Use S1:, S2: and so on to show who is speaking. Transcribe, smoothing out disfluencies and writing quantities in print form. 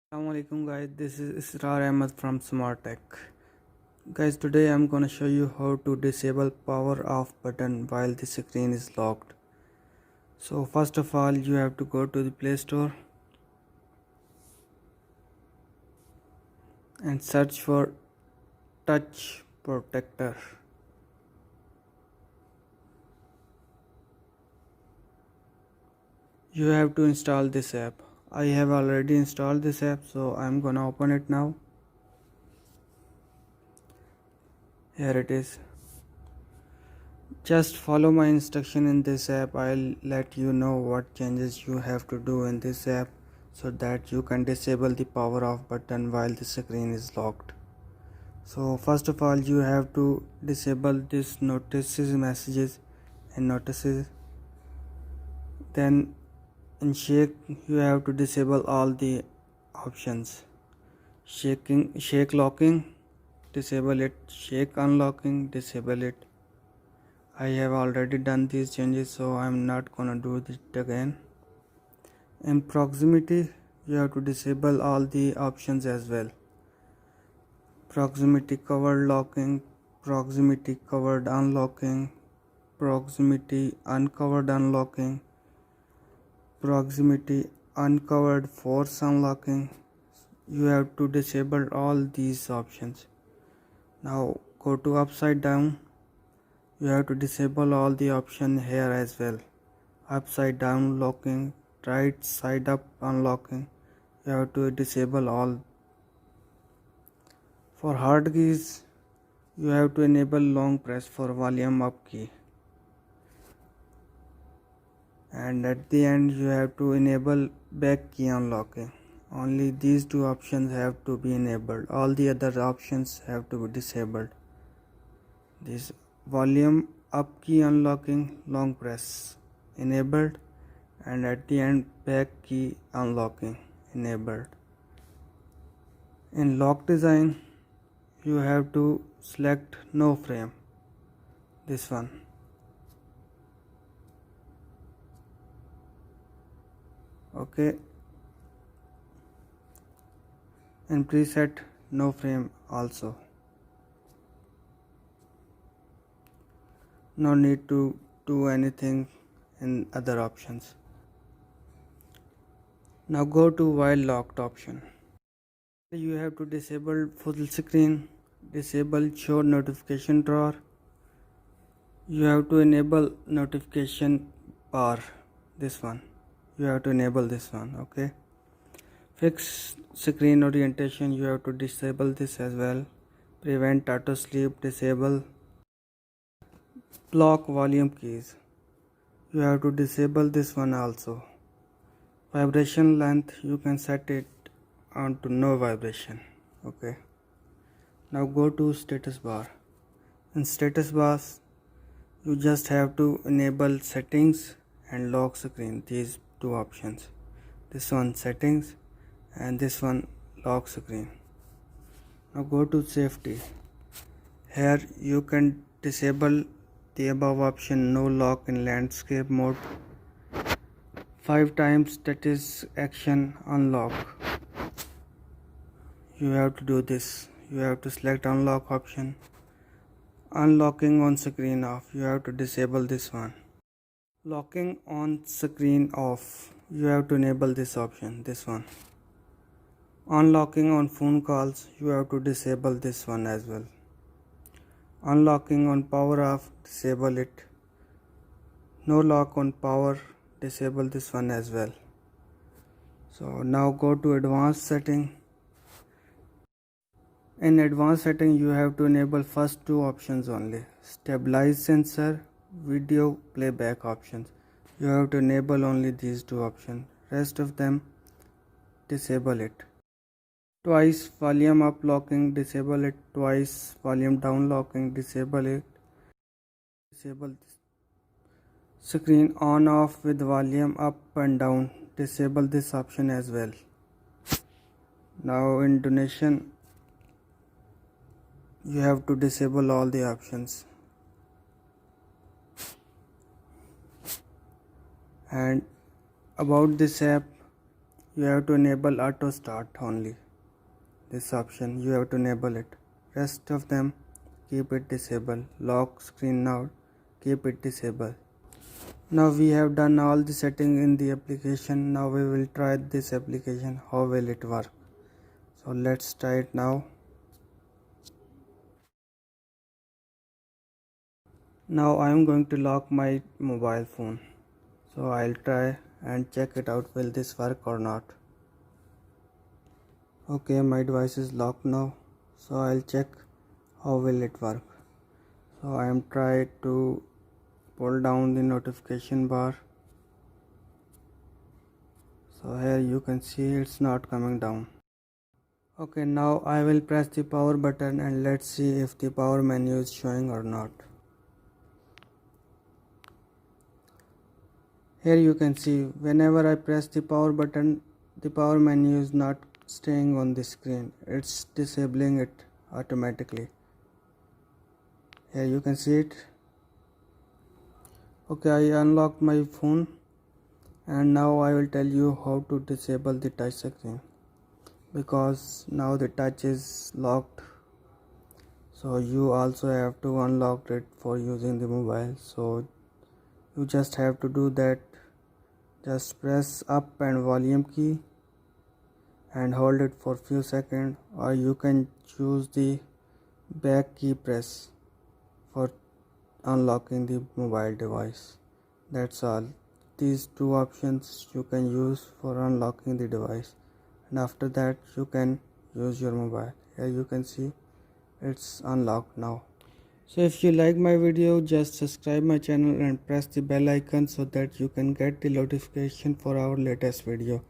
S1: Assalamualaikum guys, this is Israr Ahmed from Smart Tech. Guys, today I'm gonna show you how to disable power off button while the screen is locked. So first of all, you have to go to the Play Store and search for Touch Protector. You have to install this app. I have already installed this app, so I'm gonna open it now. Here it is. Just follow my instruction in this app. I'll let you know what changes you have to do in this app so that you can disable the power off button while the screen is locked. So first of all, you have to disable this notices, messages and notices. Then in shake you have to disable all the options. Shake locking, disable it. Shake unlocking, disable it. I have already done these changes, so I'm not gonna do it again. In proximity, you have to disable all the options as well. Proximity covered locking, proximity covered unlocking, proximity uncovered unlocking, proximity uncovered force unlocking. You have to disable all these options. Now go to upside down. You have to disable all the options here as well. Upside down locking, right side up unlocking. You have to disable all. For hard keys, you have to enable long press for volume up key. And at the end, you have to enable back key unlocking. Only these two options have to be enabled. All the other options have to be disabled. This volume up key unlocking, long press enabled, and at the end back key unlocking enabled. In lock design, you have to select no frame, this one. Okay, and preset no frame also. No need to do anything in other options. Now go to while locked option. You have to disable full screen, disable show notification drawer. You have to enable notification bar, this one. You have to enable this one. Okay, fix screen orientation, you have to disable this as well. Prevent auto sleep, disable. Block volume keys, you have to disable this one also. Vibration length, you can set it on to no vibration. Okay, now go to status bar. In status bars, you just have to enable settings and lock screen, these two options. This one settings and this one lock screen. Now go to safety. Here you can disable the above option, no lock in landscape mode. 5 times status action unlock. You have to do this. You have to select unlock option. Unlocking on screen off, you have to disable this one. Locking on screen off, you have to enable this option, this one. Unlocking on phone calls, you have to disable this one as well. Unlocking on power off, disable it. No lock on power, disable this one as well. So now go to advanced setting. In advanced setting, you have to enable first two options only. Stabilize sensor, video playback options. You have to enable only these two options. Rest of them, disable it. Twice volume up locking, disable it. Twice volume down locking, disable it. Disable this. Screen on off with volume up and down, disable this option as well. Now in donation, you have to disable all the options. And about this app, You have to enable auto start only. This option you have to enable it. Rest of them keep it disabled. Lock screen now, keep it disabled. Now we have done all the setting in the application. Now we will try this application. How will it work? So let's try it now. Now I am going to lock my mobile phone. So I'll try and check it out, will this work or not. Okay, my device is locked now. So I'll check how will it work. So I am trying to pull down the notification bar. So here you can see it's not coming down. Okay, now I will press the power button and let's see if the power menu is showing or not. Here you can see whenever I press the power button, the power menu is not staying on the screen. It's disabling it automatically. Here you can see it. Okay, I unlocked my phone and now I will tell you how to disable the touch screen, because now the touch is locked. So you also have to unlock it for using the mobile. So you just have to do that. Just press up and volume key and hold it for few seconds, or you can choose the back key press for unlocking the mobile device. That's all. These two options you can use for unlocking the device, and after that you can use your mobile. Here you can see it's unlocked now. So if you like my video, just subscribe my channel and press the bell icon so that you can get the notification for our latest video.